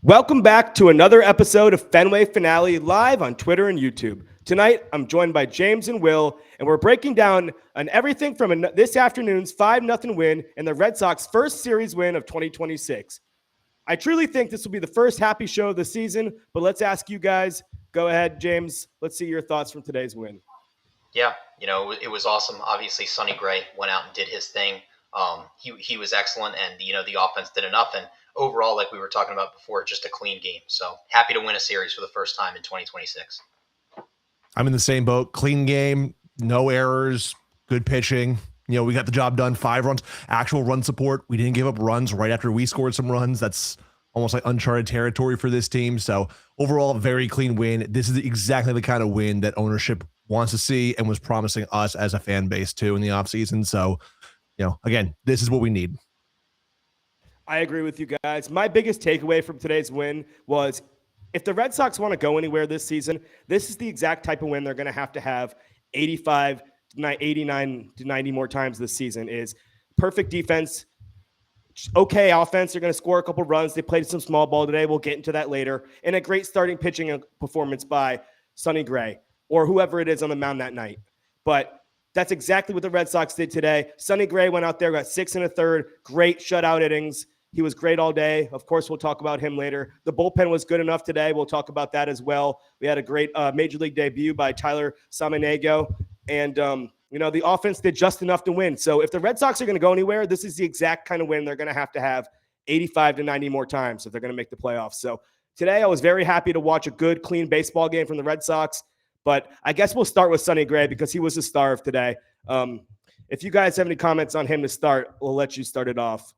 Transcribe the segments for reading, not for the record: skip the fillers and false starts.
Welcome back to another episode of Fenway Finale live on Twitter and YouTube. Tonight, I'm joined by James and Will, and we're breaking down on everything from this afternoon's 5-0 win and the Red Sox first series win of 2026. I truly think this will be the first happy show of the season, but let's ask you guys. Go ahead, James. Let's see your thoughts from today's win. Yeah, it was awesome. Obviously, Sonny Gray went out and did his thing. He was excellent, and the offense did enough. And overall, like we were talking about before, just a clean game. So happy to win a series for the first time in 2026. I'm in the same boat. Clean game, no errors, good pitching. We got the job done. 5 runs, actual run support. We didn't give up runs right after we scored some runs. That's almost like uncharted territory for this team. So overall, a very clean win. This is exactly the kind of win that ownership wants to see and was promising us as a fan base too in the offseason. So, again, this is what we need. I agree with you guys. My biggest takeaway from today's win was if the Red Sox want to go anywhere this season, this is the exact type of win they're going to have 85, 89 to 90 more times this season. Is perfect defense, okay offense. They're going to score a couple runs. They played some small ball today. We'll get into that later. And a great starting pitching performance by Sonny Gray or whoever it is on the mound that night. But that's exactly what the Red Sox did today. Sonny Gray went out there, got 6 1/3, great shutout innings. He was great all day. Of course, we'll talk about him later. The bullpen was good enough today. We'll talk about that as well. We had a great Major League debut by Tyler Samaniego. And, the offense did just enough to win. So if the Red Sox are going to go anywhere, this is the exact kind of win they're going to have 85 to 90 more times if they're going to make the playoffs. So today I was very happy to watch a good, clean baseball game from the Red Sox. But I guess we'll start with Sonny Gray because he was the star of today. If you guys have any comments on him to start, we'll let you start it off.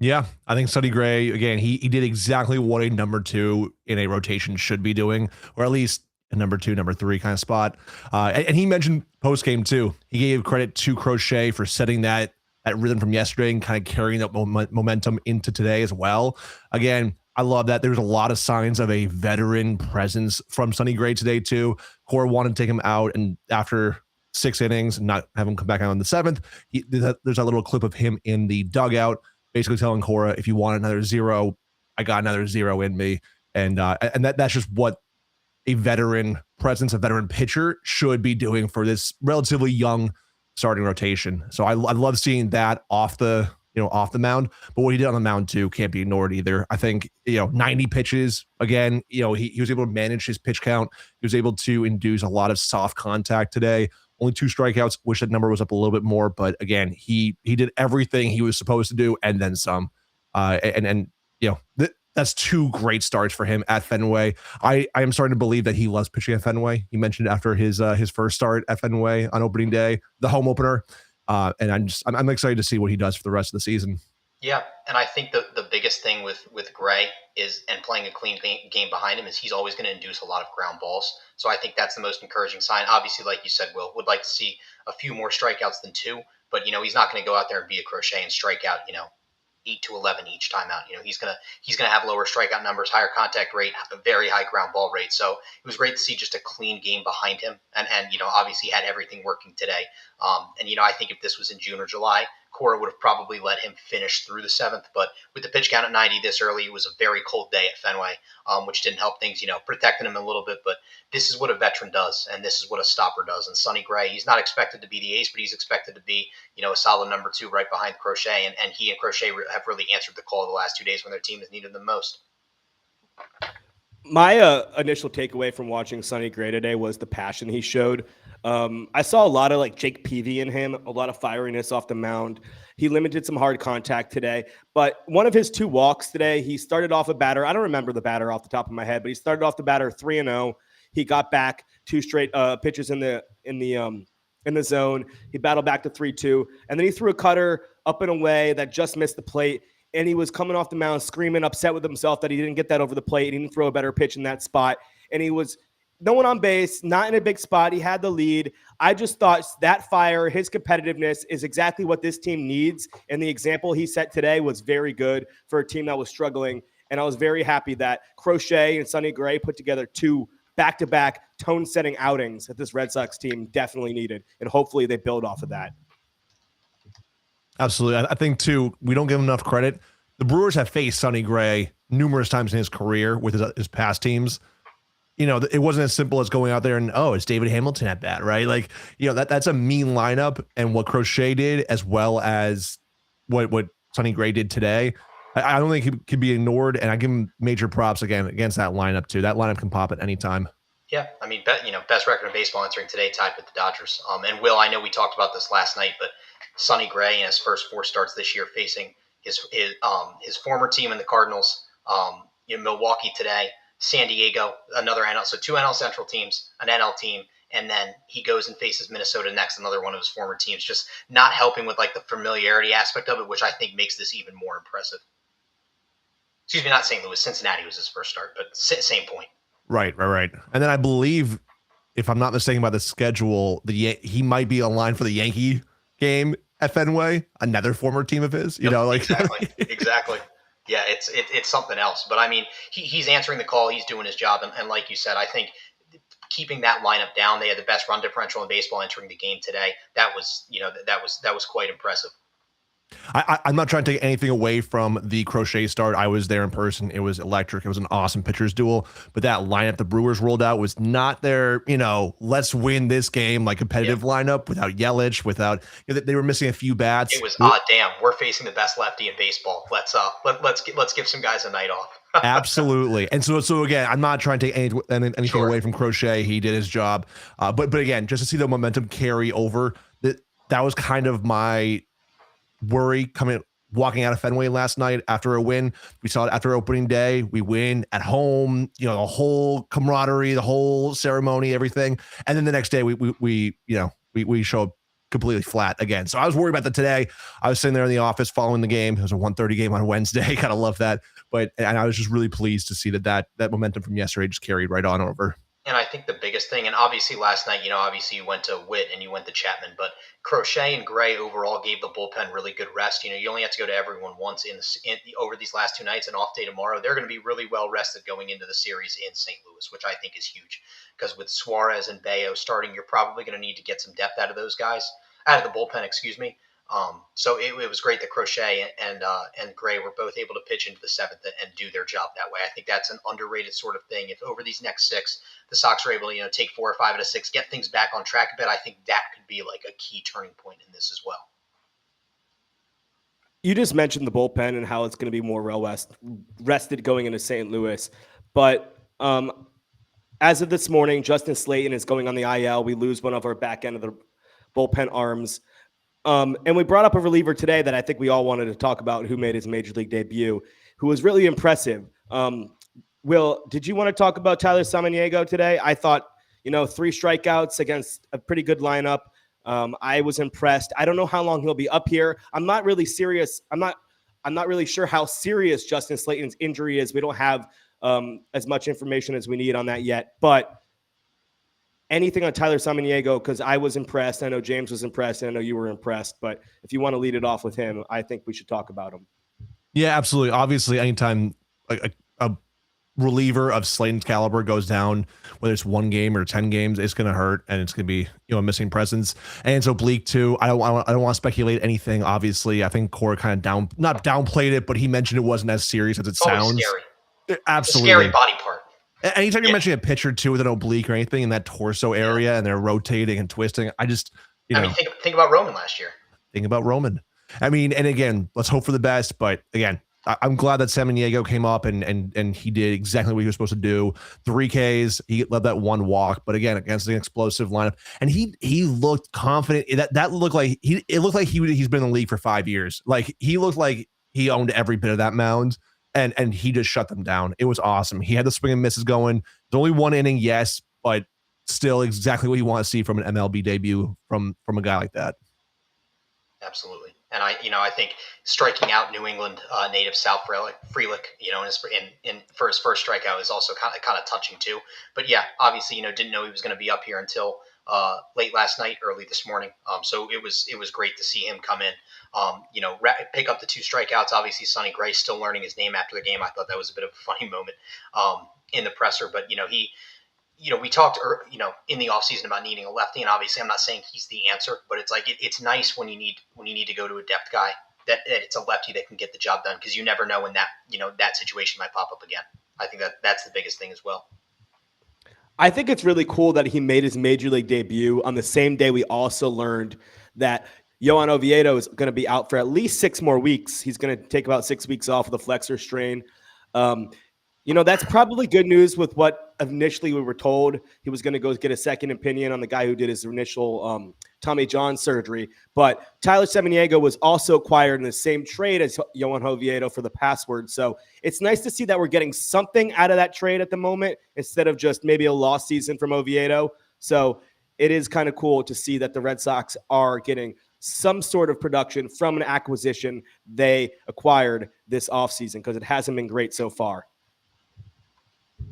Yeah, I think Sonny Gray, again, he did exactly what a number 2 in a rotation should be doing, or at least a number 2, number 3 kind of spot. And he mentioned post-game too. He gave credit to Crochet for setting that rhythm from yesterday and kind of carrying that momentum into today as well. Again, I love that. There's a lot of signs of a veteran presence from Sonny Gray today too. Cora wanted to take him out, and after 6 innings, not have him come back out in the 7th, there's a little clip of him in the dugout, basically telling Cora, if you want another 0, I got another 0 in me. And that's just what a veteran presence, a veteran pitcher should be doing for this relatively young starting rotation. So I love seeing that off the mound, but what he did on the mound too can't be ignored either. I think, 90 pitches again, he was able to manage his pitch count. He was able to induce a lot of soft contact today. Only 2 strikeouts. Wish that number was up a little bit more, but again, he did everything he was supposed to do and then some. That's 2 great starts for him at Fenway. I am starting to believe that he loves pitching at Fenway. He mentioned after his first start at Fenway on opening day, the home opener, and I'm excited to see what he does for the rest of the season. Yeah, and I think the biggest thing with Gray is, and playing a clean game behind him, is he's always going to induce a lot of ground balls. So I think that's the most encouraging sign. Obviously, like you said, Will, would like to see a few more strikeouts than 2, but he's not going to go out there and be a Crochet and strike out 8 to 11 each time out. He's gonna have lower strikeout numbers, higher contact rate, a very high ground ball rate. So it was great to see just a clean game behind him, and obviously had everything working today. I think if this was in June or July, Cora would have probably let him finish through the 7th. But with the pitch count at 90 this early, it was a very cold day at Fenway, which didn't help things, protecting him a little bit. But this is what a veteran does, and this is what a stopper does. And Sonny Gray, he's not expected to be the ace, but he's expected to be, a solid number 2 right behind Crochet. And he and Crochet have really answered the call the last 2 days when their team has needed them most. My initial takeaway from watching Sonny Gray today was the passion he showed. I saw a lot of Jake Peavy in him, a lot of fieriness off the mound. He limited some hard contact today, but one of his 2 walks today, he started off a batter. I don't remember the batter off the top of my head, but he started off the batter 3-0. He got back 2 straight pitches in the zone. He battled back to 3-2, and then he threw a cutter up and away that just missed the plate. And he was coming off the mound screaming, upset with himself that he didn't get that over the plate. He didn't throw a better pitch in that spot. And he was no one on base, not in a big spot. He had the lead. I just thought that fire, his competitiveness is exactly what this team needs. And the example he set today was very good for a team that was struggling. And I was very happy that Crochet and Sonny Gray put together 2 back-to-back tone-setting outings that this Red Sox team definitely needed. And hopefully they build off of that. Absolutely. I think, too, we don't give him enough credit. The Brewers have faced Sonny Gray numerous times in his career with his past teams. It wasn't as simple as going out there and, it's David Hamilton at bat, right? Like, that's a mean lineup, and what Crochet did, as well as what Sonny Gray did today, I don't think he could be ignored, and I give him major props again against that lineup too. That lineup can pop at any time. Yeah, I mean, best record in baseball entering today, tied with the Dodgers. And Will, I know we talked about this last night, but Sonny Gray in his first 4 starts this year facing his former team in the Cardinals, Milwaukee today, San Diego, another NL, so 2 NL Central teams, an NL team, and then he goes and faces Minnesota next, another one of his former teams, just not helping with like the familiarity aspect of it, which I think makes this even more impressive. Excuse me, not St. Louis, Cincinnati was his first start, but same point. Right. And then I believe, if I'm not mistaken about the schedule, he might be aligned for the Yankee game at Fenway, another former team of his. Exactly. Yeah, it's something else. But I mean, he's answering the call. He's doing his job, and like you said, I think keeping that lineup down, they had the best run differential in baseball entering the game today. That was quite impressive. I'm not trying to take anything away from the Crochet start. I was there in person. It was electric. It was an awesome pitcher's duel. But that lineup the Brewers rolled out was not their, let's win this game, like competitive lineup without Yelich, without, they were missing a few bats. It was, damn, we're facing the best lefty in baseball. Let's give some guys a night off. Absolutely. And so again, I'm not trying to take anything away from Crochet. He did his job. But again, just to see the momentum carry over, that was kind of my worry walking out of Fenway last night after a win. We saw it after opening day. We win at home, the whole camaraderie, the whole ceremony, everything. And then the next day we show up completely flat again. So I was worried about that today. I was sitting there in the office following the game. It was a 1:30 game on Wednesday. Gotta love that. And I was just really pleased to see that momentum from yesterday just carried right on over. And I think the biggest thing, and obviously last night, obviously you went to Witt and you went to Chapman, but Crochet and Gray overall gave the bullpen really good rest. You only have to go to everyone once over these last 2 nights, and off day tomorrow. They're going to be really well rested going into the series in St. Louis, which I think is huge. Because with Suarez and Bayo starting, you're probably going to need to get some depth out of those guys, out of the bullpen, excuse me. So it was great that Crochet and Gray were both able to pitch into the 7th and do their job that way. I think that's an underrated sort of thing. If over these next 6, the Sox are able to take 4 or 5 out of 6, get things back on track a bit, I think that could be like a key turning point in this as well. You just mentioned the bullpen and how it's going to be more rested going into St. Louis, but as of this morning, Justin Slayton is going on the IL. We lose one of our back end of the bullpen arms. And we brought up a reliever today that I think we all wanted to talk about, who made his major league debut, who was really impressive. Will, did you want to talk about Tyler Samaniego today? I thought, 3 strikeouts against a pretty good lineup. I was impressed. I don't know how long he'll be up here. I'm not really serious. I'm not really sure how serious Justin Slayton's injury is. We don't have as much information as we need on that yet, but anything on Tyler Samaniego, because I was impressed. I know James was impressed. And I know you were impressed. But if you want to lead it off with him, I think we should talk about him. Yeah, absolutely. Obviously, anytime a reliever of Slayton's caliber goes down, whether it's 1 game or 10 games, it's going to hurt, and it's going to be a missing presence. And it's oblique too. I don't want to speculate anything. Obviously, I think Cora kind of not downplayed it, but he mentioned it wasn't as serious as it sounds. Scary. Absolutely, it's a scary body part. Anytime you're mentioning a pitcher too with an oblique or anything in that torso area, and they're rotating and twisting, I just, think about Roman last year. Think about Roman. I mean, and again, let's hope for the best. But again, I'm glad that Samaniego came up and he did exactly what he was supposed to do. 3 Ks, he led that 1 walk, but again, against an explosive lineup, and he looked confident. That looked like he's been in the league for 5 years. Like, he looked like he owned every bit of that mound. And he just shut them down. It was awesome. He had the swing and misses going. There's only 1 inning, yes, but still exactly what you want to see from an MLB debut from a guy like that. Absolutely. And I think striking out New England native Sal Frelick, for his first strikeout is also kind of touching too. But yeah, obviously, didn't know he was going to be up here until late last night, early this morning. So it was great to see him come in. Pick up the 2 strikeouts. Obviously, Sonny Gray still learning his name after the game. I thought that was a bit of a funny moment in the presser. But we talked in the offseason about needing a lefty, and obviously I'm not saying he's the answer, but it's like it's nice when you need to go to a depth guy that it's a lefty that can get the job done, because you never know when that situation might pop up again. I think that's the biggest thing as well. I think it's really cool that he made his major league debut on the same day we also learned that Johan Oviedo is going to be out for at least 6 more weeks. He's going to take about 6 weeks off with a flexor strain. That's probably good news with what initially we were told. He was going to go get a second opinion on the guy who did his initial Tommy John surgery. But Tyler Semeniego was also acquired in the same trade as Johan Oviedo for the password. So it's nice to see that we're getting something out of that trade at the moment instead of just maybe a lost season from Oviedo. So it is kind of cool to see that the Red Sox are getting some sort of production from an acquisition they acquired this offseason, because it hasn't been great so far.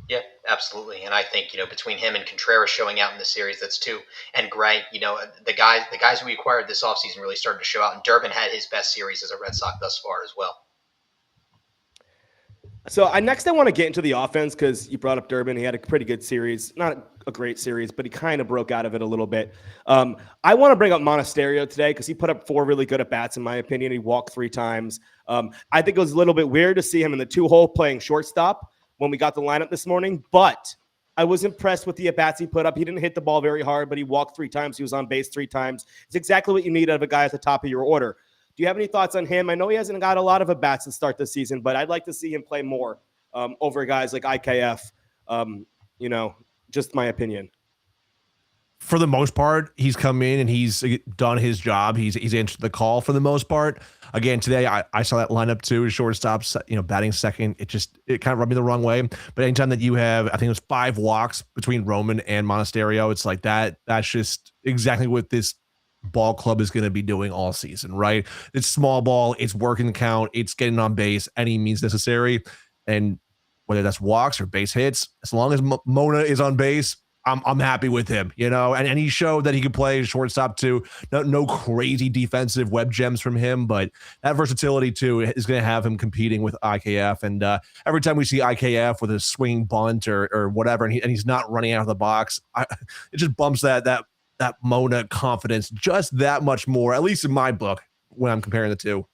Yeah, absolutely. And I think, between him and Contreras showing out in the series, that's two. And Gray, the guys we acquired this offseason really started to show out. And Durbin had his best series as a Red Sox thus far as well. So next I want to get into the offense, because you brought up Durbin. He had a pretty good series. Not a great series, but he kind of broke out of it a little bit. I want to bring up Monasterio today because he put up 4 really good at-bats, in my opinion. He walked 3 times. I think it was a little bit weird to see him in the 2-hole playing shortstop when we got the lineup this morning, but I was impressed with the at-bats he put up. He didn't hit the ball very hard, but he walked 3 times. He was on base 3 times. It's exactly what you need out of a guy at the top of your order. Do you have any thoughts on him? I know he hasn't got a lot of at-bats to start the season, but I'd like to see him play more over guys like IKF. Just my opinion. For the most part, he's come in and he's done his job. He's answered the call for the most part. Again, today I saw that lineup too, shortstops, batting second. It kind of rubbed me the wrong way. But anytime that you have, I think it was 5 walks between Roman and Monasterio, it's like that. That's just exactly what this ball club is going to be doing all season, right? It's small ball, it's working the count, it's getting on base any means necessary. And whether that's walks or base hits, as long as Mona is on base, I'm happy with him, and he showed that he could play shortstop too. No crazy defensive web gems from him, but that versatility too is going to have him competing with IKF. And every time we see IKF with a swinging bunt or whatever, and he's not running out of the box, it just bumps that Mona confidence just that much more, at least in my book, when I'm comparing the two.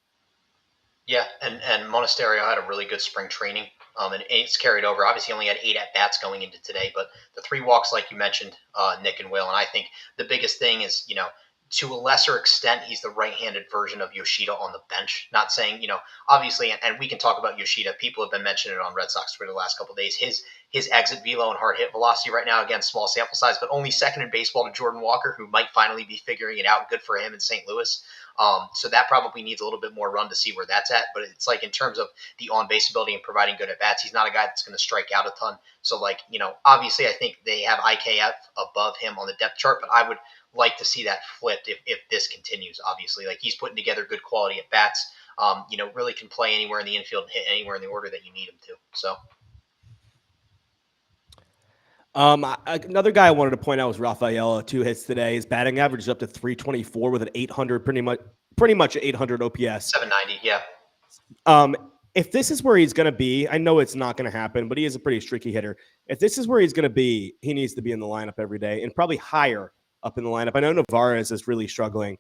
Yeah, and Monasterio had a really good spring training. And it's carried over. Obviously, he only had 8 at-bats going into today, but the 3 walks, like you mentioned, Nick and Will. And I think the biggest thing is, to a lesser extent, he's the right-handed version of Yoshida on the bench. Not saying, obviously, and we can talk about Yoshida. People have been mentioning it on Red Sox for the last couple of days. His exit velo and hard hit velocity right now, again, small sample size, but only second in baseball to Jordan Walker, who might finally be figuring it out. Good for him in St. Louis. So that probably needs a little bit more run to see where that's at. But it's like, in terms of the on-base ability and providing good at-bats, he's not a guy that's going to strike out a ton. So, obviously I think they have IKF above him on the depth chart, but I would like to see that flipped if this continues, obviously. Like, he's putting together good quality at-bats, really can play anywhere in the infield and hit anywhere in the order that you need him to. So. Another guy I wanted to point out was Rafaela. 2 hits today. His batting average is up to 324 with an 800, pretty much 800 OPS. 790, yeah. If this is where he's going to be, I know it's not going to happen, but he is a pretty streaky hitter. If this is where he's going to be, he needs to be in the lineup every day and probably higher up in the lineup. I know Navarez is really struggling.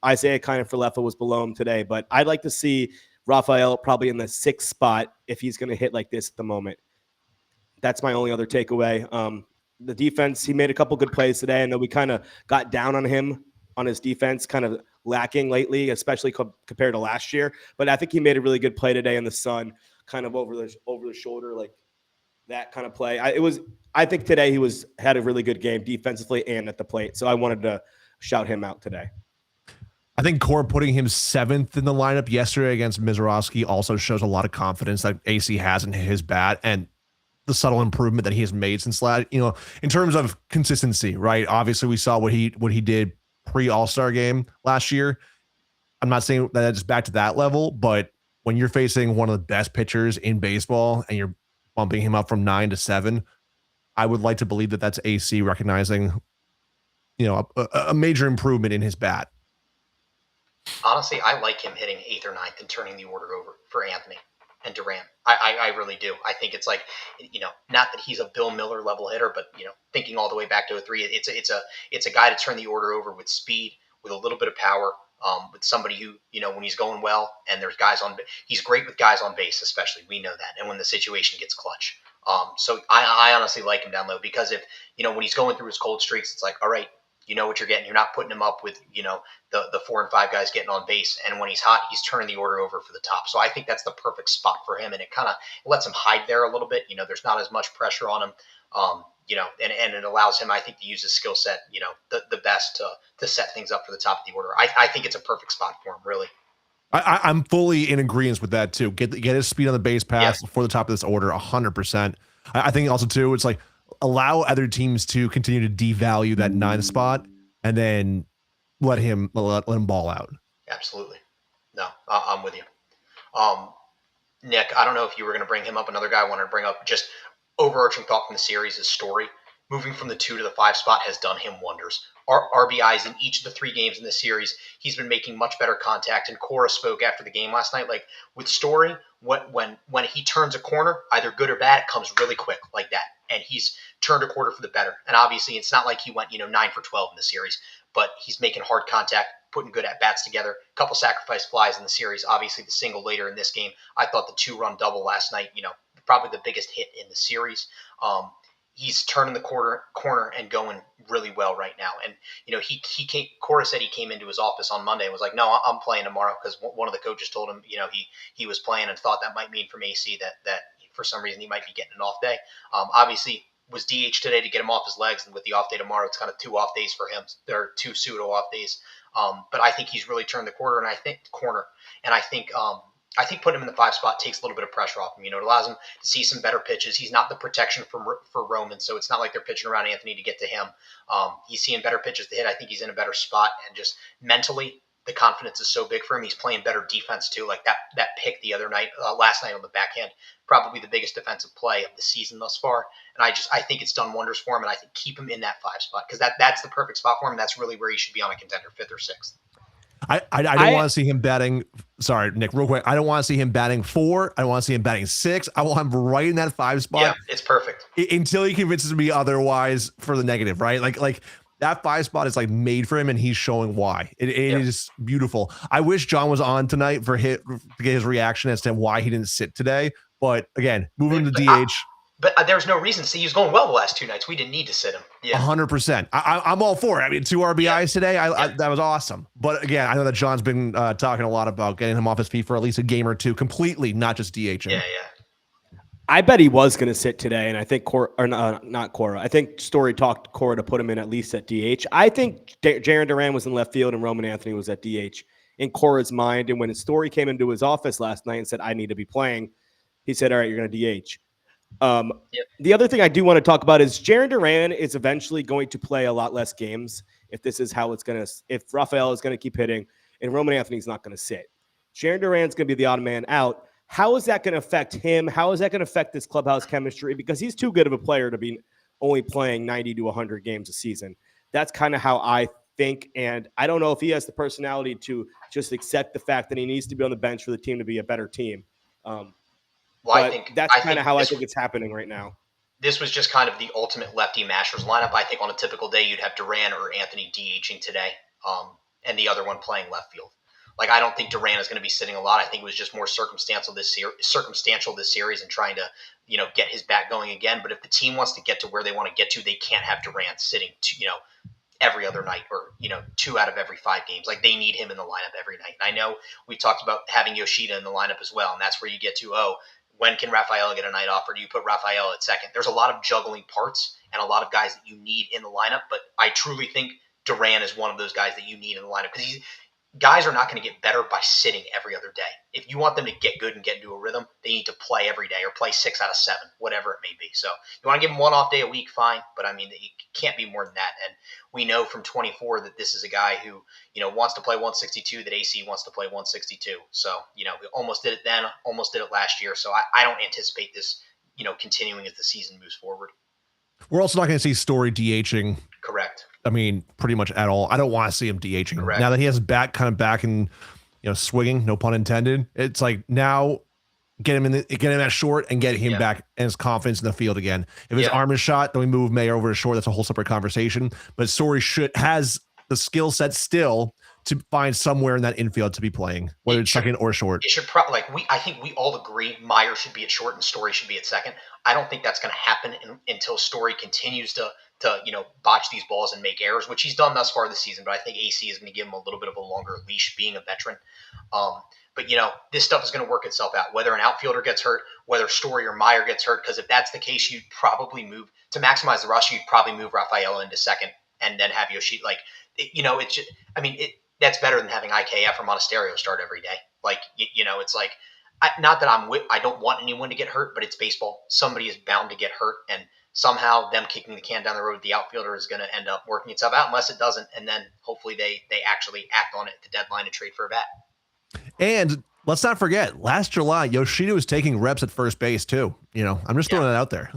Isaiah Kiner-Falefa was below him today, but I'd like to see Rafael probably in the 6th spot if he's going to hit like this at the moment. That's my only other takeaway. The defense, he made a couple good plays today. I know we kind of got down on him on his defense, kind of lacking lately, especially compared to last year. But I think he made a really good play today in the sun, kind of over the shoulder, like that kind of play. I think today he had a really good game defensively and at the plate. So I wanted to shout him out today. I think Core putting him 7th in the lineup yesterday against Mizorowski also shows a lot of confidence that AC has in his bat, and the subtle improvement that he has made since last, in terms of consistency, right? Obviously we saw what he did pre-All-Star game last year. I'm not saying that it's back to that level, but when you're facing one of the best pitchers in baseball and you're bumping him up from 9 to 7, I would like to believe that that's AC recognizing, a major improvement in his bat. Honestly, I like him hitting 8th or 9th and turning the order over for Anthony and Durant. I really do. I think it's like, not that he's a Bill Miller level hitter, but thinking all the way back to 03, it's a guy to turn the order over with speed, with a little bit of power, with somebody who, when he's going well and there's guys on, he's great with guys on base, especially. We know that. And when the situation gets clutch. So I honestly like him down low because if, when he's going through his cold streaks, it's like, all right, you know what you're getting. You're not putting him up with, the 4 and 5 guys getting on base. And when he's hot, he's turning the order over for the top. So I think that's the perfect spot for him. And it kind of lets him hide there a little bit. There's not as much pressure on him. And it allows him, I think, to use his skill set, the best to set things up for the top of the order. I think it's a perfect spot for him, really. I'm fully in agreement with that too. Get his speed on the base pass before the top of this order, 100%. I think also too, it's like allow other teams to continue to devalue that 9 spot and then let him ball out. Absolutely. No, I'm with you. Nick, I don't know if you were going to bring him up. Another guy I wanted to bring up, just overarching thought from the series is Story. Moving from the 2 to the 5 spot has done him wonders. RBIs in each of the 3 games in the series, he's been making much better contact. And Cora spoke after the game last night, like with Story, when he turns a corner, either good or bad, it comes really quick like that. And he's turned a quarter for the better. And obviously, it's not like he went 9 for 12 in the series, but he's making hard contact, putting good at bats together. A couple sacrifice flies in the series. Obviously, the single later in this game. I thought the 2-run double last night, probably the biggest hit in the series. He's turning the corner and going really well right now. And, he came, Cora said he came into his office on Monday and was like, no, I'm playing tomorrow because one of the coaches told him, he was playing and thought that might mean from AC that for some reason he might be getting an off day. Obviously was DH today to get him off his legs. And with the off day tomorrow, it's kind of 2 off days for him. There are 2 pseudo off days. But I think he's really turned the corner and I think putting him in the 5 spot takes a little bit of pressure off him. It allows him to see some better pitches. He's not the protection for Roman, so it's not like they're pitching around Anthony to get to him. He's seeing better pitches to hit. I think he's in a better spot, and just mentally, the confidence is so big for him. He's playing better defense too. Like that pick the other night, last night on the backhand, probably the biggest defensive play of the season thus far. And I think it's done wonders for him, and I think keep him in that 5 spot because that's the perfect spot for him. That's really where he should be on a contender, 5th or 6th. I don't want to see him batting. Sorry, Nick, real quick. I don't want to see him batting 4. I don't want to see him batting 6. I want him right in that 5 spot. Yeah, it's perfect. Until he convinces me otherwise for the negative, right? Like that 5 spot is like made for him, and he's showing why. It is beautiful. I wish John was on tonight to get his reaction as to why he didn't sit today. But again, moving to DH. But there's no reason. See, he was going well the last 2 nights. We didn't need to sit him. Yeah, 100%. I'm all for it. I mean, 2 RBIs today. That was awesome. But again, I know that John's been talking a lot about getting him off his feet for at least a game or 2, completely, not just DHing. Yeah. I bet he was going to sit today, and I think not Cora. I think Story talked Cora to put him in at least at DH. I think Jarren Duran was in left field and Roman Anthony was at DH in Cora's mind. And when his Story came into his office last night and said, "I need to be playing," he said, "All right, you're going to DH." The other thing I do want to talk about is Jarren Duran is eventually going to play a lot less games if this is how it's going to, if Rafael is going to keep hitting and Roman Anthony's not going to sit. Jarren Duran's going to be the odd man out. How is that going to affect him? How is that going to affect this clubhouse chemistry? Because he's too good of a player to be only playing 90 to 100 games a season. That's kind of how I think. And I don't know if he has the personality to just accept the fact that he needs to be on the bench for the team to be a better team. I think that's kind of how I think it's happening right now. This was just kind of the ultimate lefty mashers lineup. I think on a typical day, you'd have Duran or Anthony DHing today, and the other one playing left field. Like, I don't think Duran is going to be sitting a lot. I think it was just more circumstantial this series and trying to, get his bat going again. But if the team wants to get to where they want to get to, they can't have Duran sitting, every other night or, 2 out of every 5 games. Like, they need him in the lineup every night. And I know we talked about having Yoshida in the lineup as well, and that's where you get to, when can Rafael get a night off, or do you put Rafael at second? There's a lot of juggling parts and a lot of guys that you need in the lineup, but I truly think Duran is one of those guys that you need in the lineup because guys are not going to get better by sitting every other day. If you want them to get good and get into a rhythm, they need to play every day or play 6 out of 7, whatever it may be. So you want to give them 1 off day a week, fine, but I mean, it can't be more than that. And we know from 24 that this is a guy who, wants to play 162, that AC wants to play 162. So, we almost did it then, almost did it last year. So I don't anticipate this, continuing as the season moves forward. We're also not going to see Story DHing. Correct. I mean, pretty much at all. I don't want to see him DHing. Correct. Now that he has back and swinging, no pun intended. It's like now get him at short and get him back and his confidence in the field again. If his arm is shot, then we move Mayer over to short. That's a whole separate conversation. But Story has the skill set still to find somewhere in that infield to be playing, whether it's second or short. It should probably I think we all agree Meyer should be at short and Story should be at second. I don't think that's going to happen until Story continues to botch these balls and make errors, which he's done thus far this season. But I think AC is going to give him a little bit of a longer leash, being a veteran. But this stuff is going to work itself out. Whether an outfielder gets hurt, whether Story or Meyer gets hurt, because if that's the case, you'd probably move to maximize the rush. You'd probably move Rafaela into second and then have Yoshi. It's just, that's better than having IKF or Monasterio start every day. It's like, not that I don't want anyone to get hurt, but it's baseball. Somebody is bound to get hurt, and somehow them kicking the can down the road with the outfielder is going to end up working itself out, unless it doesn't, and then hopefully they actually act on it at the deadline and trade for a bat. And let's not forget, last July, Yoshida was taking reps at first base too. I'm just throwing that out there.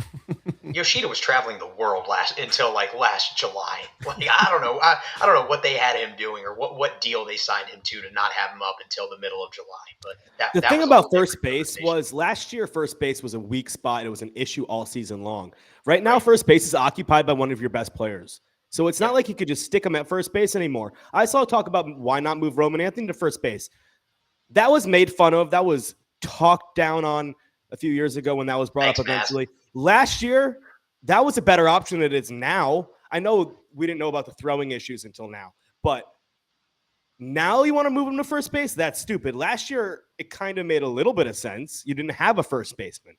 Yoshida was traveling the world until last July. I don't know. I don't know what they had him doing or what deal they signed him to not have him up until the middle of July. But the thing about first base was last year, first base was a weak spot. It was an issue all season long. Right now, first base is occupied by one of your best players. So it's not like you could just stick him at first base anymore. I saw talk about why not move Roman Anthony to first base. That was made fun of. That was talked down on a few years ago when that was brought up eventually. Last year, that was a better option than it is now. I know we didn't know about the throwing issues until now, but now you want to move him to first base? That's stupid. Last year, it kind of made a little bit of sense. You didn't have a first baseman.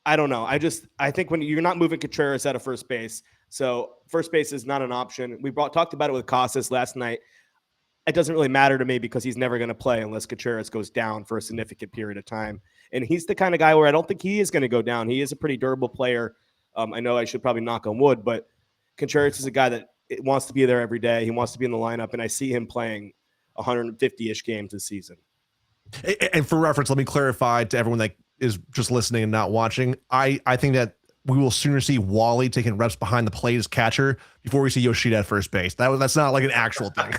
I don't know. I think when you're not moving Contreras out of first base, so first base is not an option. We talked about it with Casas last night. It doesn't really matter to me because he's never going to play unless Contreras goes down for a significant period of time. And he's the kind of guy where I don't think he is going to go down. He is a pretty durable player. I know I should probably knock on wood, but Contreras is a guy that wants to be there every day. He wants to be in the lineup, and I see him playing 150-ish games this season. And for reference, let me clarify to everyone that is just listening and not watching. I think that we will sooner see Wally taking reps behind the plate as catcher before we see Yoshida at first base. That's not like an actual thing.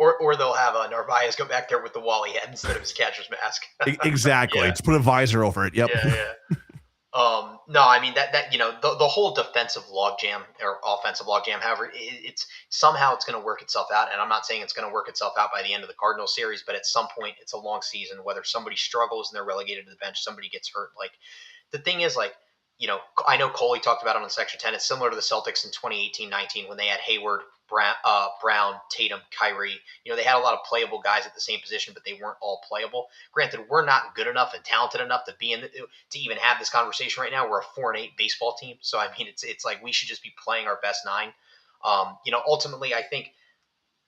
Or they'll have Narvaez go back there with the Wally head instead of his catcher's mask. Exactly. Yeah. Just put a visor over it. Yep. Yeah. No, I mean that the whole defensive logjam or offensive logjam, however, it's somehow it's going to work itself out. And I'm not saying it's going to work itself out by the end of the Cardinals series, but at some point it's a long season. Whether somebody struggles and they're relegated to the bench, somebody gets hurt. The thing is, I know Coley talked about it on Section 10. It's similar to the Celtics in 2018-19 when they had Hayward, Brown, Tatum, Kyrie. They had a lot of playable guys at the same position, but they weren't all playable. Granted, we're not good enough and talented enough to be to even have this conversation right now. We're a 4-8 baseball team, so I mean, it's like we should just be playing our best nine. Ultimately, I think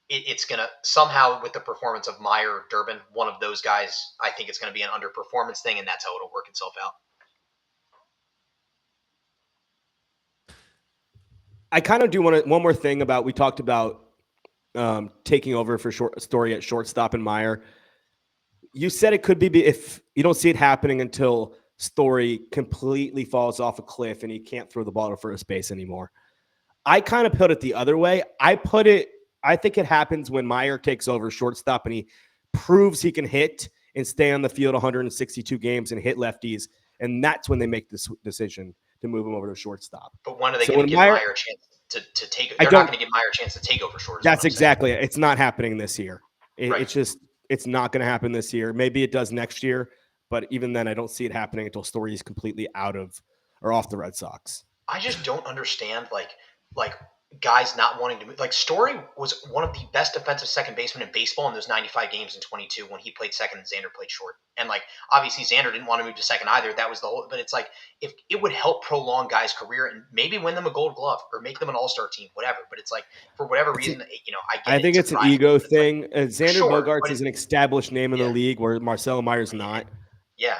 it's gonna somehow with the performance of Meyer or Durbin, one of those guys, I think it's gonna be an underperformance thing, and that's how it'll work itself out. I kind of do want one more thing about, we talked about taking over for Story at shortstop and Meyer. You said it could be if you don't see it happening until Story completely falls off a cliff and he can't throw the ball to first base anymore. I kind of put it the other way. I think it happens when Meyer takes over shortstop and he proves he can hit and stay on the field 162 games and hit lefties. And that's when they make this decision to move him over to shortstop. But when are they going to give Meyer a chance to take? They're not going to give Meyer a chance to take over shortstop. That's exactly it. It's not happening this year. It's not going to happen this year. Maybe it does next year, but even then, I don't see it happening until Story is completely out of or off the Red Sox. I just don't understand like guys not wanting to move. Story was one of the best defensive second basemen in baseball in those 95 games in 22 when he played second and Xander played short. And obviously Xander didn't want to move to second either. That was the whole, but it's if it would help prolong guys' career and maybe win them a Gold Glove or make them an all-star team, whatever. But it's for whatever reason, I think it's an ego thing. Xander Bogaerts is an established name in the league where Marcelo Meyer's not. Yeah.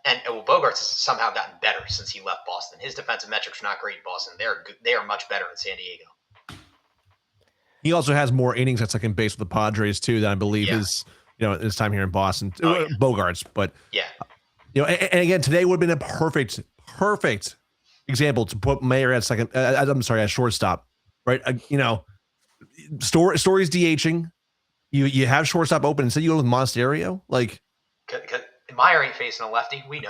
And Bogaerts has somehow gotten better since he left Boston. His defensive metrics are not great in Boston. They are much better in San Diego. He also has more innings at second base with the Padres too than I believe his time here in Boston. Bogaerts, but and again today would have been a perfect example to put Mayer at second. At shortstop, right? Story's DHing. You have shortstop open instead you go with Monasterio, Meyer ain't facing a lefty. We know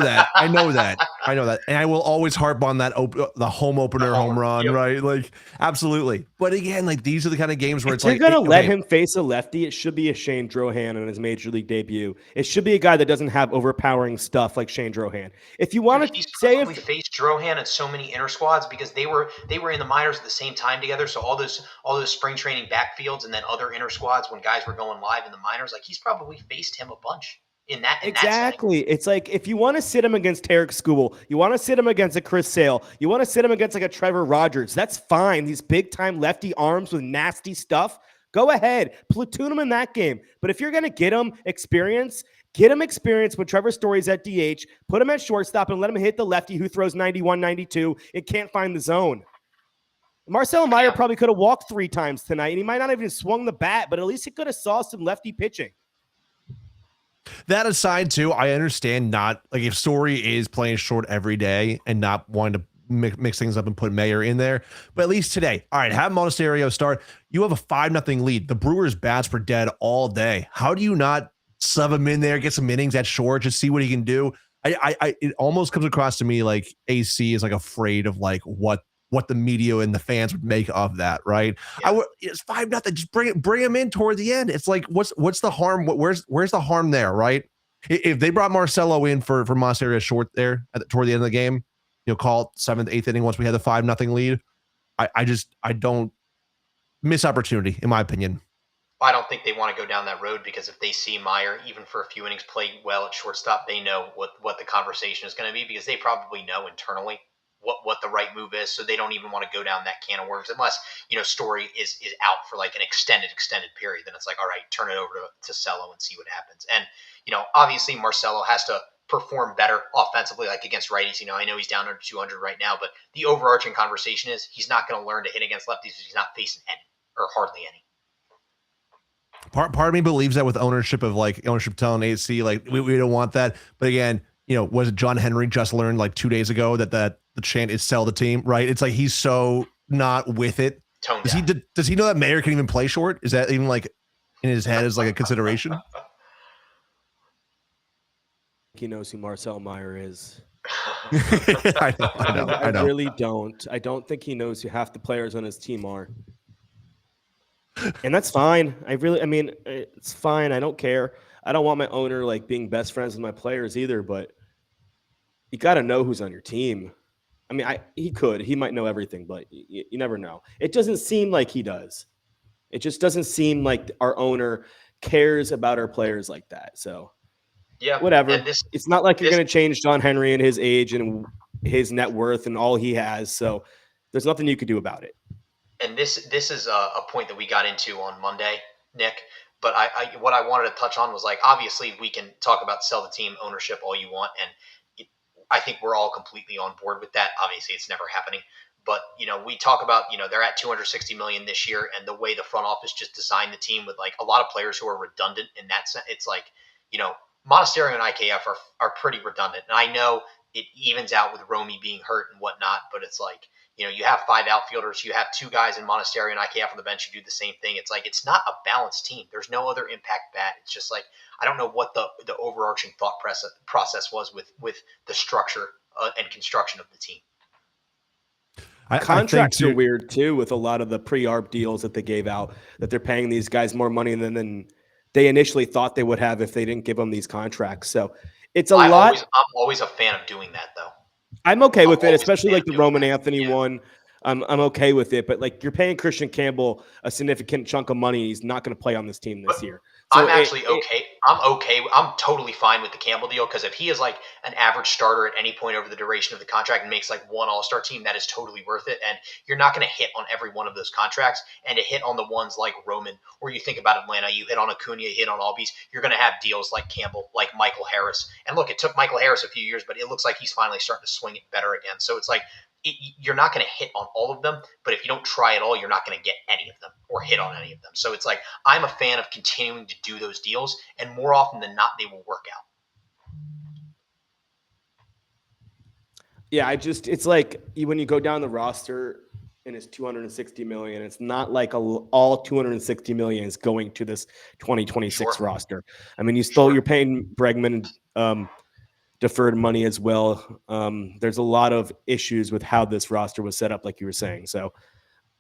that. I know that. I know that, and I will always harp on that the home opener home run, yep. right? Like, absolutely. But again, like these are the kind of games where If it's you're like, gonna let okay, him face a lefty, it should be a Shane Drohan on his major league debut. It should be a guy that doesn't have overpowering stuff like Shane Drohan. If you want Dude, to he's say probably if faced Drohan in so many inter squads because they were in the minors at the same time together. So all those spring training backfields and then other inter squads when guys were going live in the minors, like he's probably faced him a bunch in that setting. exactly, it's like if you want to sit him against Tarek Skubal, you want to sit him against a Chris Sale, you want to sit him against like a Trevor Rogers. That's fine. These big time lefty arms with nasty stuff. Go ahead, platoon him in that game. But if you're gonna get him experience with Trevor Story's at DH, put him at shortstop and let him hit the lefty who throws 91, 92 and can't find the zone. Marcelo Meyer probably could have walked 3 times tonight, and he might not even swung the bat, but at least he could have saw some lefty pitching. that aside too, I understand not like if Story is playing short every day and not wanting to mix things up and put Mayer in there, but at least today, all right, have Monasterio start. You have a 5-0 lead. The Brewers bats were dead all day. How do you not sub him in there, get some innings at short, just see what he can do? It almost comes across to me like AC is like afraid of like what the media and the fans would make of that, right? Yeah. It's 5-0. Just bring him in toward the end. It's like what's the harm? Where's the harm there, right? If they brought Marcelo in for Monasterio short there toward the end of the game, call it 7th, 8th inning once we had the 5-0 lead. I don't miss opportunity in my opinion. I don't think they want to go down that road because if they see Meyer, even for a few innings, play well at shortstop, they know what the conversation is going to be because they probably know internally what the right move is. So they don't even want to go down that can of worms unless, Story is out for like an extended period. Then it's like, all right, turn it over to Cello and see what happens. And, obviously Marcelo has to perform better offensively, like against righties. I know he's down under 200 right now, but the overarching conversation is he's not going to learn to hit against lefties because he's not facing any or hardly any. Part of me believes that with ownership telling AC like we don't want that. But again, was it John Henry just learned like 2 days ago that the chant is sell the team, right? It's like he's so not with it. Does he know that Mayer can even play short? Is that even like in his head as like a consideration? He knows who Marcel Meyer is. I know. I really don't. I don't think he knows who half the players on his team are. And that's fine. It's fine. I don't care. I don't want my owner like being best friends with my players either, but you got to know who's on your team. He might know everything, but you never know. It doesn't seem like he does. It just doesn't seem like our owner cares about our players like that. So yeah, whatever. It's not like you're going to change John Henry and his age and his net worth and all he has. So there's nothing you could do about it. And this is a point that we got into on Monday, Nick. But what I wanted to touch on was like, obviously we can talk about sell the team ownership all you want. And I think we're all completely on board with that. Obviously it's never happening. But, we talk about, they're at $260 million this year. And the way the front office just designed the team with like a lot of players who are redundant in that sense. It's like, Monasterio and IKF are pretty redundant. And I know it evens out with Romy being hurt and whatnot, but it's like, you have 5 outfielders, you have 2 guys in Monasterio and IKF on the bench who do the same thing. It's like, it's not a balanced team. There's no other impact bat. It's just like, I don't know what the overarching thought process was with the structure and construction of the team. Contracts are weird too with a lot of the pre-arb deals that they gave out, that they're paying these guys more money than they initially thought they would have if they didn't give them these contracts. So it's I'm always a fan of doing that though. I'm okay with it, especially like the Roman Anthony one. I'm okay with it, but like you're paying Christian Campbell a significant chunk of money. He's not going to play on this team this year. So I'm totally fine with the Campbell deal because if he is like an average starter at any point over the duration of the contract and makes like one All-Star team, that is totally worth it. And you're not going to hit on every one of those contracts. And to hit on the ones like Roman, or you think about Atlanta, you hit on Acuna, you hit on Albies, you're going to have deals like Campbell, like Michael Harris. And look, it took Michael Harris a few years, but it looks like he's finally starting to swing it better again. So it's like, you're not going to hit on all of them, but if you don't try at all, you're not going to get any of them or hit on any of them. So it's like, I'm a fan of continuing to do those deals, and more often than not, they will work out. Yeah, it's like when you go down the roster and it's $260 million, it's not like all $260 million is going to this 2026 roster. I mean, you're paying Bregman deferred money as well. There's a lot of issues with how this roster was set up, like you were saying. So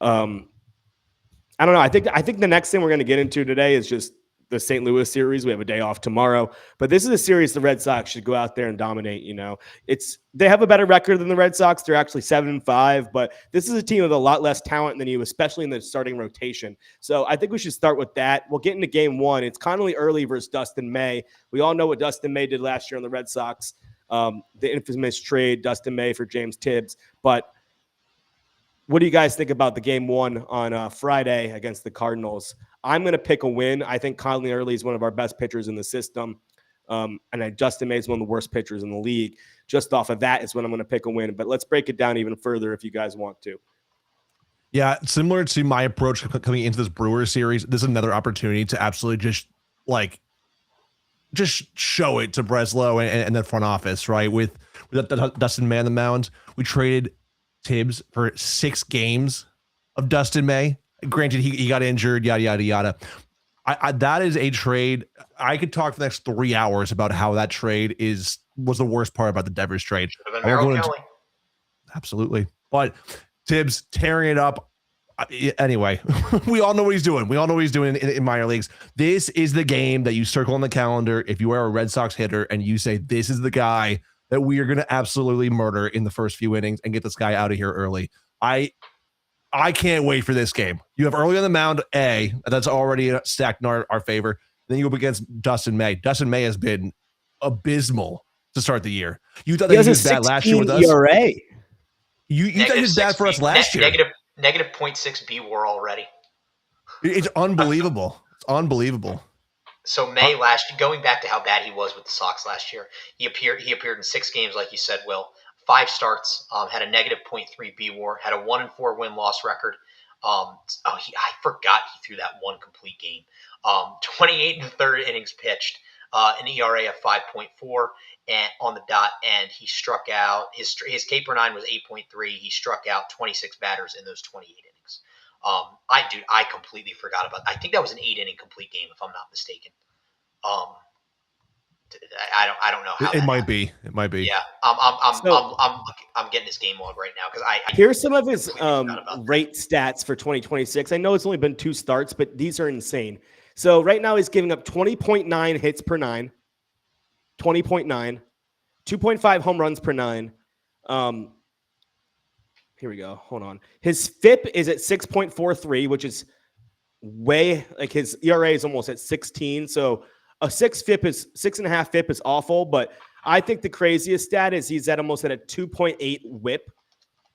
I don't know. I think the next thing we're going to get into today is just the St. Louis series. We have a day off tomorrow, but this is a series the Red Sox should go out there and dominate. They have a better record than the Red Sox. They're actually 7-5, but this is a team with a lot less talent than you, especially in the starting rotation. So I think we should start with that. We'll get into game one. It's Connolly Early versus Dustin May. We all know what Dustin May did last year on the Red Sox, the infamous trade, Dustin May for James Tibbs. But what do you guys think about the game one on Friday against the Cardinals? I'm going to pick a win. I think Connolly Early is one of our best pitchers in the system. Dustin May is one of the worst pitchers in the league. Just off of that is when I'm going to pick a win. But let's break it down even further if you guys want to. Yeah, similar to my approach coming into this Brewers series, this is another opportunity to absolutely just show it to Breslow and the front office, right? With Dustin May on the mound, we traded Tibbs for 6 games of Dustin May. Granted, he got injured, yada, yada, yada. That is a trade. I could talk for the next 3 hours about how that trade was the worst part about the Devers trade. Should have been Merrill Kelly. Absolutely. But Tibbs tearing it up. Anyway, we all know what he's doing. We all know what he's doing in minor leagues. This is the game that you circle on the calendar if you are a Red Sox hitter and you say, this is the guy that we are going to absolutely murder in the first few innings and get this guy out of here early. I can't wait for this game. You have early on the mound, that's already stacked in our favor. Then you go up against Dustin May. Dustin May has been abysmal to start the year. You thought that he was bad last year with us? ERA. You thought he was bad for us last year. Negative 0.6 B WAR already. It's unbelievable. It's unbelievable. So May going back to how bad he was with the Sox last year, he appeared in 6 games, like you said, Will. 5 starts, had a negative 0.3 B WAR, had a 1-4 win-loss record. I forgot he threw that one complete game. 28 and third innings pitched, an ERA of 5.4 and on the dot, and he struck out. His K/9 was 8.3. He struck out 26 batters in those 28 innings. I completely forgot about that. I think that was an 8-inning complete game, if I'm not mistaken. I don't know how it might be. It might be. Yeah, I'm getting his game log right now because I here's some of his rate stats for 2026. I know it's only been 2 starts, but these are insane. So right now he's giving up 20.9 hits per 9, 20.9, 2.5 home runs per 9. Here we go. Hold on. His FIP is at 6.43, which is way like his ERA is almost at 16. So a 6.5 FIP is awful, but I think the craziest stat is he's almost at a 2.8 WHIP.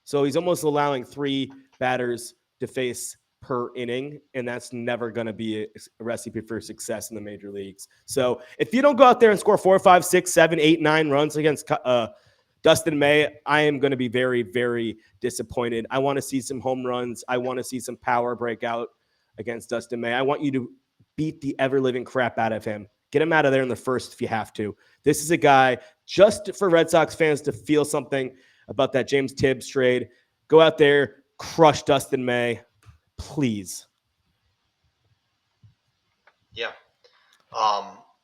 So he's almost allowing 3 batters to face per inning, and that's never going to be a recipe for success in the major leagues. So if you don't go out there and score 4, 5, 6, 7, 8, 9 runs against Dustin May, I am going to be very, very disappointed. I want to see some home runs. I want to see some power breakout against Dustin May. I want you to beat the ever-living crap out of him. Get him out of there in the first if you have to. This is a guy just for Red Sox fans to feel something about that James Tibbs trade. Go out there, crush Dustin May, please. Yeah.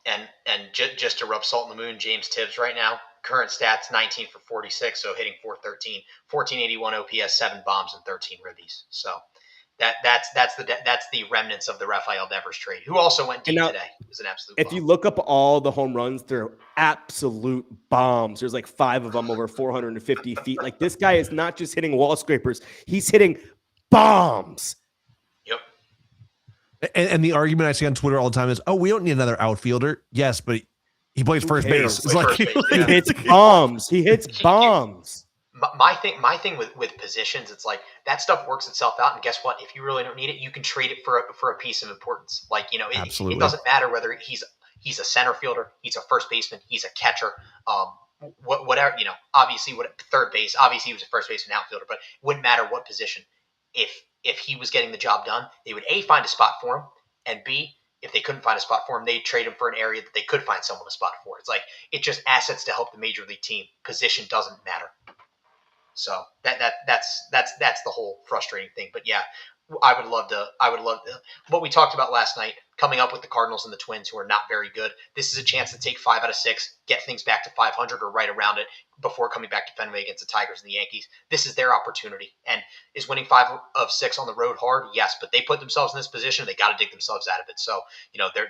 And just to rub salt in the moon, James Tibbs right now, current stats 19 for 46, so hitting 413, 1481 OPS, 7 bombs and 13 ribbies. So that's the remnants of the Rafael Devers trade, who also went deep today. It was an absolute bomb. If you look up all the home runs, they're absolute bombs. There's like 5 of them over 450 feet. Like this guy is not just hitting wall scrapers; he's hitting bombs. Yep. And the argument I see on Twitter all the time is, "Oh, we don't need another outfielder." Yes, but he plays first base. It's like he hits bombs. He hits bombs. My thing with positions, it's like that stuff works itself out. And guess what? If you really don't need it, you can trade it for a piece of importance. Like, it doesn't matter whether he's a center fielder, he's a first baseman, he's a catcher, whatever. Obviously, third base. Obviously, he was a first baseman outfielder, but it wouldn't matter what position. If he was getting the job done, they would A, find a spot for him, and B, if they couldn't find a spot for him, they'd trade him for an area that they could find someone a spot for. It's like it's just assets to help the major league team. Position doesn't matter. So that's the whole frustrating thing. But yeah, I would love to. What we talked about last night, coming up with the Cardinals and the Twins, who are not very good. This is a chance to take 5 out of 6, get things back to 500 or right around it before coming back to Fenway against the Tigers and the Yankees. This is their opportunity. And is winning 5 of 6 on the road hard? Yes, but they put themselves in this position. They got to dig themselves out of it. So,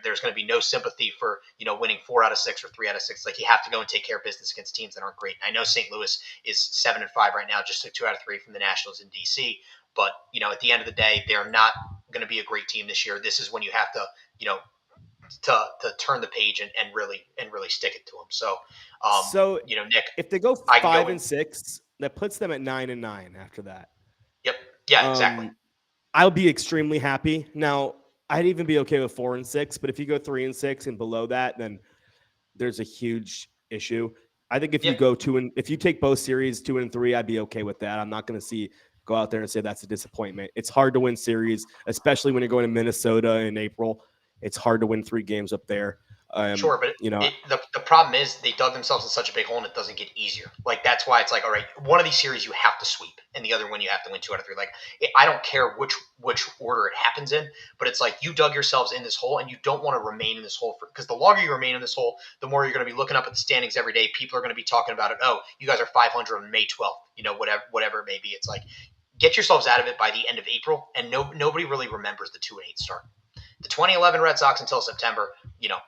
there's going to be no sympathy for, winning 4 out of 6 or 3 out of 6. Like, you have to go and take care of business against teams that aren't great. I know St. Louis is 7-5 right now, just took 2 out of 3 from the Nationals in D.C. But, at the end of the day, they're not going to be a great team this year. This is when you have to, to turn the page and really stick it to them. So, Nick, if they go 5-6, that puts them at 9-9 after that. Yep. Yeah, exactly. I'll be extremely happy. Now, I'd even be okay with 4-6, but if you go 3-6 and below that, then there's a huge issue. I think if you go if you take both series 2-3, I'd be okay with that. I'm not going to go out there and say that's a disappointment. It's hard to win series, especially when you're going to Minnesota in April. It's hard to win 3 games up there. Sure, but the problem is they dug themselves in such a big hole, and it doesn't get easier. Like, that's why it's like, all right, one of these series you have to sweep, and the other one you have to win 2 out of 3. Like, I don't care which order it happens in, but it's like you dug yourselves in this hole, and you don't want to remain in this hole because the longer you remain in this hole, the more you're going to be looking up at the standings every day. People are going to be talking about it. Oh, you guys are 500 on May 12th. Whatever it may be. It's like, get yourselves out of it by the end of April, and nobody really remembers the 2-8 start. The 2011 Red Sox until September,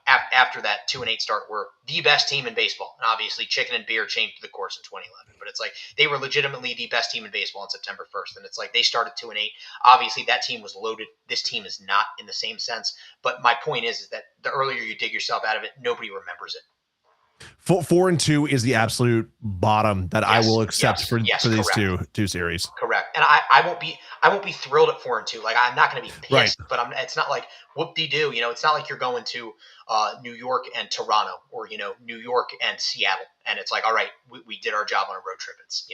after that 2-8 start, were the best team in baseball. And obviously, chicken and beer changed the course in 2011. But it's like they were legitimately the best team in baseball on September 1st. And it's like they started 2-8. Obviously, that team was loaded. This team is not in the same sense. But my point is that the earlier you dig yourself out of it, nobody remembers it. 4-2 is the absolute bottom that I will accept for these two series. Correct, and I won't be thrilled at 4-2. Like, I'm not going to be pissed, but it's not like whoop-de-doo. It's not like you're going to New York and Toronto or New York and Seattle, and it's like, all right, we did our job on a road trip. It's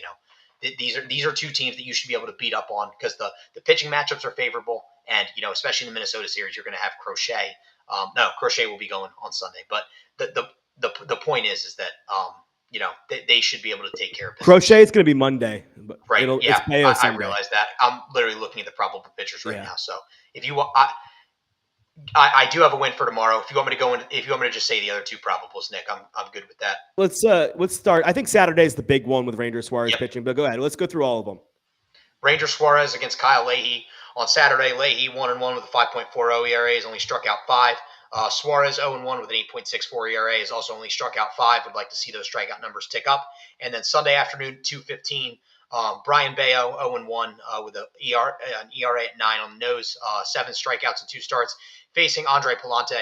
these are 2 teams that you should be able to beat up on because the pitching matchups are favorable, and especially in the Minnesota series, you're going to have Crochet. No, Crochet will be going on Sunday, but the point is that they should be able to take care of business. Crochet is going to be Monday, but right? I realize that. I'm literally looking at the probable pitchers right now. So if you want, I do have a win for tomorrow. If you want me to just say the other 2 probables, Nick, I'm good with that. Let's start. I think Saturday is the big one with Ranger Suarez pitching, but go ahead. Let's go through all of them. Ranger Suarez against Kyle Leahy on Saturday. Leahy 1-1 with a 5.40 ERA. He's only struck out 5. Suarez 0-1 with an 8.64 ERA has also only struck out 5. Would like to see those strikeout numbers tick up. And then Sunday afternoon, 2:15, Brian Bayo 0-1 with an ERA at 9 on the nose, 7 strikeouts and 2 starts, facing Andre Pallante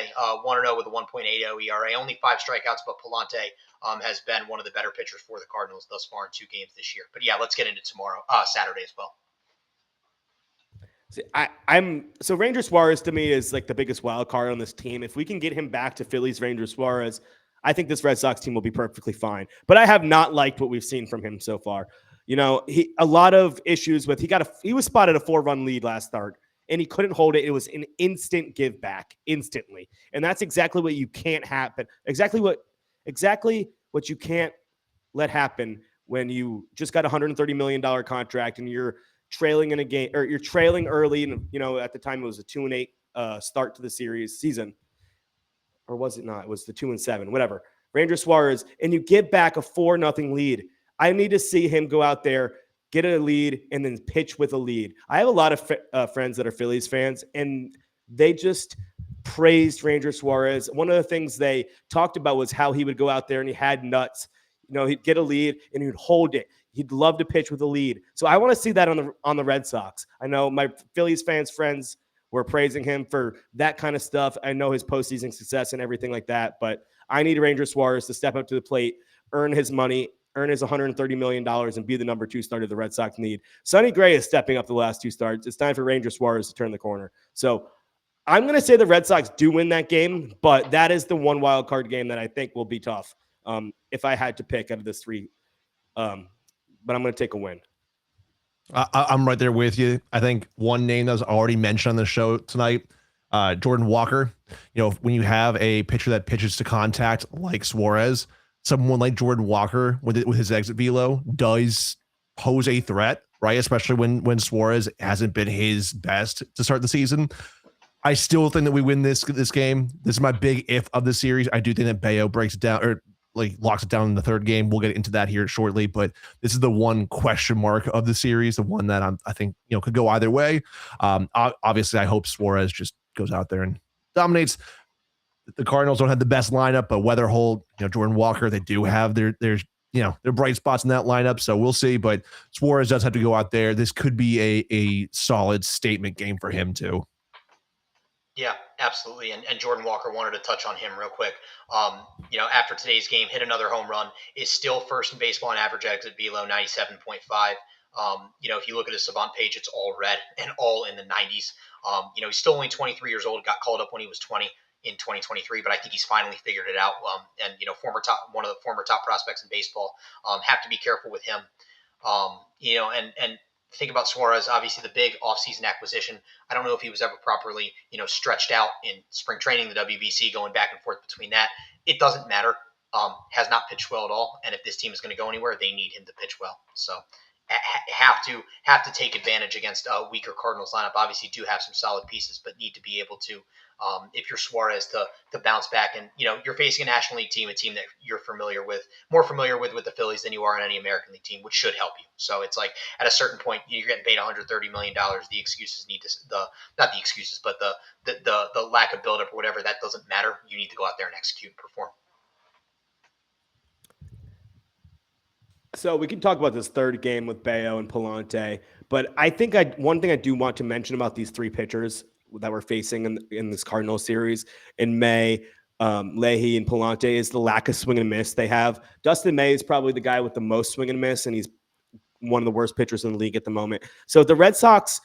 1-0 with a 1.80 ERA. Only 5 strikeouts, but Pallante has been one of the better pitchers for the Cardinals thus far in 2 games this year. But yeah, let's get into Saturday as well. So Ranger Suarez to me is like the biggest wild card on this team. If we can get him back to Phillies Ranger Suarez, I think this Red Sox team will be perfectly fine. But I have not liked what we've seen from him so far. A lot of issues with he was spotted a 4-run lead last start and he couldn't hold it. It was an instant give back instantly. And that's exactly what you can't happen. Exactly what you can't let happen when you just got a $130 million contract and you're trailing in a game, or you're trailing early, and at the time it was a 2-8 start to the season, or was it not? It was the 2-7, whatever. Ranger Suarez, and you give back a 4-0 lead. I need to see him go out there, get a lead, and then pitch with a lead. I have a lot of friends that are Phillies fans, and they just praised Ranger Suarez. One of the things they talked about was how he would go out there and he had nuts. He'd get a lead and he'd hold it. He'd love to pitch with a lead. So I want to see that on the Red Sox. I know my Phillies friends were praising him for that kind of stuff. I know his postseason success and everything like that, but I need Ranger Suarez to step up to the plate, earn his money, earn his $130 million, and be the number 2 starter the Red Sox need. Sonny Gray is stepping up the last 2 starts. It's time for Ranger Suarez to turn the corner. So I'm going to say the Red Sox do win that game, but that is the one wild card game that I think will be tough if I had to pick out of this 3. But I'm going to take a win. I'm right there with you. I think one name that was already mentioned on the show tonight, Jordan Walker. When you have a pitcher that pitches to contact like Suarez, someone like Jordan Walker with his exit velo does pose a threat, right? Especially when Suarez hasn't been his best to start the season. I still think that we win this game. This is my big if of the series. I do think that Bayo breaks it down or like locks it down in the third game. We'll get into that here shortly, but this is the one question mark of the series, the one that I think could go either way. Obviously, I hope Suarez just goes out there and dominates. The Cardinals don't have the best lineup, but Weatherholt, Jordan Walker, they do have their bright spots in that lineup. So we'll see. But Suarez does have to go out there. This could be a solid statement game for him too. Yeah, absolutely. And Jordan Walker, wanted to touch on him real quick. After today's game, hit another home run, is still first in baseball in average exit velo, 97.5. If you look at his Savant page, it's all red and all in the 90s. He's still only 23 years old, got called up when he was 20 in 2023, but I think he's finally figured it out. One of the former top prospects in baseball. Have to be careful with him. And think about Suarez, obviously the big offseason acquisition. I don't know if he was ever properly, stretched out in spring training, the WBC, going back and forth between that. It doesn't matter. Has not pitched well at all. And if this team is going to go anywhere, they need him to pitch well. So have to take advantage against a weaker Cardinals lineup. Obviously do have some solid pieces, but need to be able to, if you're Suarez, to bounce back. And, you're facing a National League team, a team that you're more familiar with the Phillies than you are in any American League team, which should help you. So it's like at a certain point, you're getting paid $130 million. The excuses not the excuses, but the lack of buildup or whatever, that doesn't matter. You need to go out there and execute and perform. So we can talk about this third game with Bayo and Palante, but I think one thing I do want to mention about these three pitchers that we're facing in this Cardinals series in May, Leahy and Palante, is the lack of swing and miss they have. Dustin May is probably the guy with the most swing and miss, and he's one of the worst pitchers in the league at the moment. So the Red Sox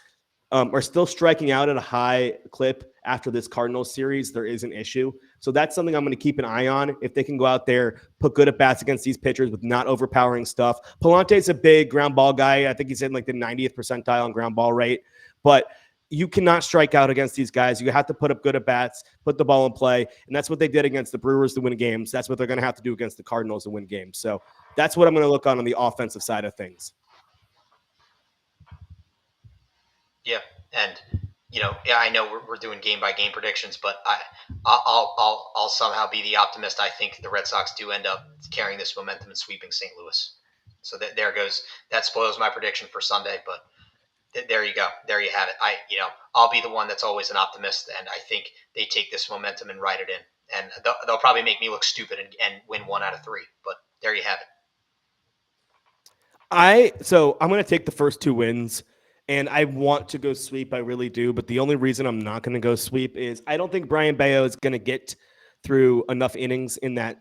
are still striking out at a high clip after this Cardinals series, there is an issue. So that's something I'm going to keep an eye on. If they can go out there, put good at bats against these pitchers with not overpowering stuff. Palante's a big ground ball guy. I think he's in like the 90th percentile on ground ball rate. But you cannot strike out against these guys. You have to put up good at bats, put the ball in play. And that's what they did against the Brewers to win games. That's what they're going to have to do against the Cardinals to win games. So that's what I'm going to look on the offensive side of things. Yeah. And, I know we're doing game by game predictions, but I'll somehow be the optimist. I think the Red Sox do end up carrying this momentum and sweeping St. Louis. So there goes. That spoils my prediction for Sunday, but there you go. There you have it. I'll be the one that's always an optimist, and I think they take this momentum and ride it in. And they'll probably make me look stupid and win 1 out of 3. But there you have it. So I'm going to take the first 2 wins. And I want to go sweep. I really do. But the only reason I'm not going to go sweep is I don't think Brian Bayo is going to get through enough innings in that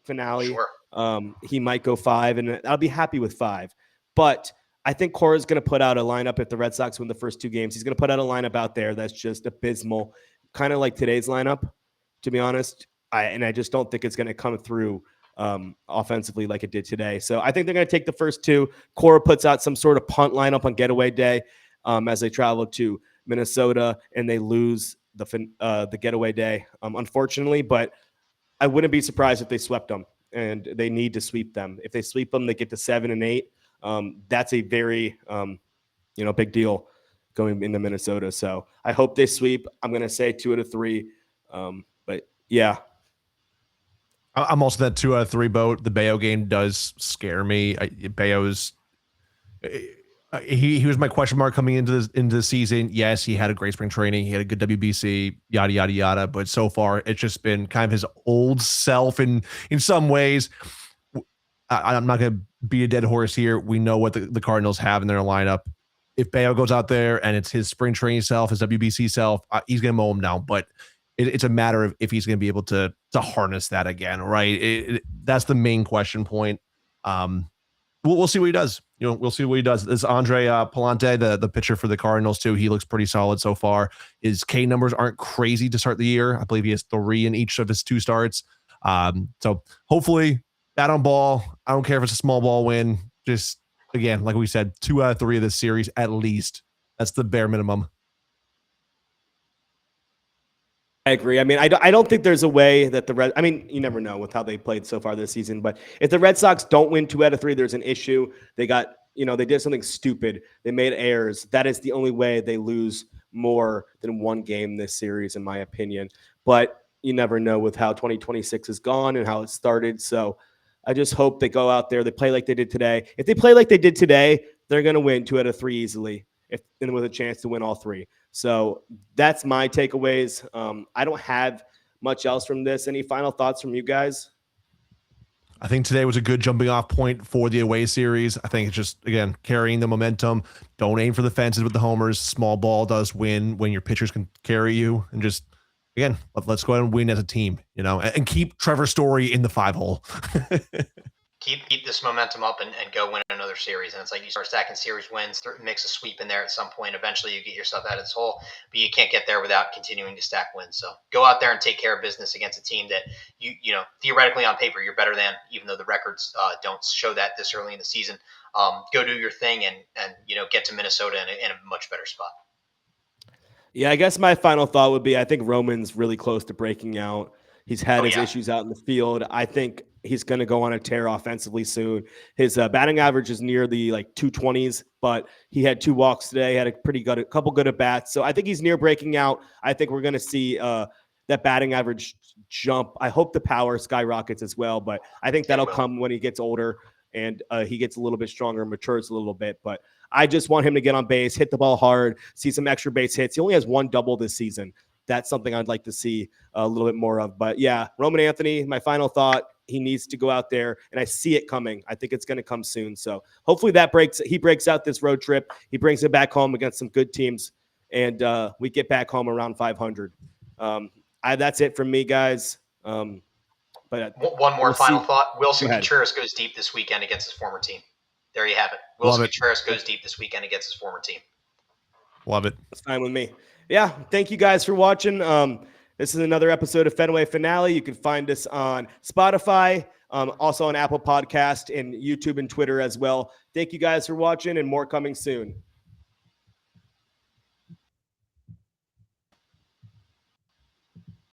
finale. Sure. He might go 5, and I'll be happy with 5. But I think Cora's going to put out a lineup if the Red Sox win the first 2 games. He's going to put out a lineup out there that's just abysmal, kind of like today's lineup, to be honest. I just don't think it's going to come through offensively like it did today. So I think they're going to take the first 2. Cora puts out some sort of punt lineup on getaway day as they travel to Minnesota, and they lose the getaway day, unfortunately. But I wouldn't be surprised if they swept them, and they need to sweep them. If they sweep them, they get to 7 and 8. That's a very big deal going into Minnesota. So I hope they sweep. I'm going to say 2 out of 3. But yeah. I'm also that 2 out of 3 boat. The Bayo game does scare me. Bayo's he was my question mark coming into the season. Yes, he had a great spring training. He had a good WBC, yada yada yada. But so far, it's just been kind of his old self in some ways. I'm not going to beat a dead horse here. We know what the Cardinals have in their lineup. If Bayo goes out there and it's his spring training self, his WBC self, he's going to mow him down. But it's a matter of if he's going to be able to harness that again, right? That's the main question point. We'll see what he does. We'll see what he does. This Andre Palante, the pitcher for the Cardinals too. He looks pretty solid so far. His K numbers aren't crazy to start the year. I believe he has 3 in each of his 2 starts. So hopefully, bat on ball. I don't care if it's a small ball win. Just again, like we said, 2 out of 3 of this series at least. That's the bare minimum. I agree. I mean, I don't think there's a way that you never know with how they played so far this season, but if the Red Sox don't win 2 out of 3, there's an issue. They got they did something stupid. They made errors. That is the only way they lose more than one game this series, in my opinion. But you never know with how 2026 has gone and how it started. So I just hope they go out there, they play like they did today. If they play like they did today, they're going to win 2 out of 3 easily, and with a chance to win all 3. So that's my takeaways. I don't have much else from this. Any final thoughts from you guys? I think today was a good jumping off point for the away series. I think it's just, again, carrying the momentum. Don't aim for the fences with the homers. Small ball does win when your pitchers can carry you. And just, again, let's go ahead and win as a team, and keep Trevor Story in the 5-hole. Keep this momentum up and go win another series. And it's like you start stacking series wins, mix a sweep in there at some point. Eventually you get yourself out of this hole, but you can't get there without continuing to stack wins. So go out there and take care of business against a team that you know, theoretically on paper you're better than, even though the records don't show that this early in the season. Go do your thing and get to Minnesota in a much better spot. Yeah, I guess my final thought would be I think Roman's really close to breaking out. He's had his issues out in the field. I think he's going to go on a tear offensively soon. His batting average is near the 220s, but he had 2 walks today, had a couple good at bats. So I think he's near breaking out. I think we're going to see that batting average jump. I hope the power skyrockets as well, but I think that'll come when he gets older and he gets a little bit stronger and matures a little bit. But I just want him to get on base, hit the ball hard, see some extra base hits. He only has 1 double this season. That's something I'd like to see a little bit more of. But yeah, Roman Anthony, my final thought, he needs to go out there, and I see it coming. I think it's going to come soon. So hopefully he breaks out this road trip. He brings it back home against some good teams, and we get back home around 500. That's it from me, guys. But one more final thought. Wilson Contreras goes deep this weekend against his former team. There you have it. Wilson Contreras goes deep this weekend against his former team. Love it. That's fine with me. Yeah, thank you guys for watching. This is another episode of Fenway Finale. You can find us on Spotify, also on Apple Podcast and YouTube and Twitter as well. Thank you guys for watching, and more coming soon.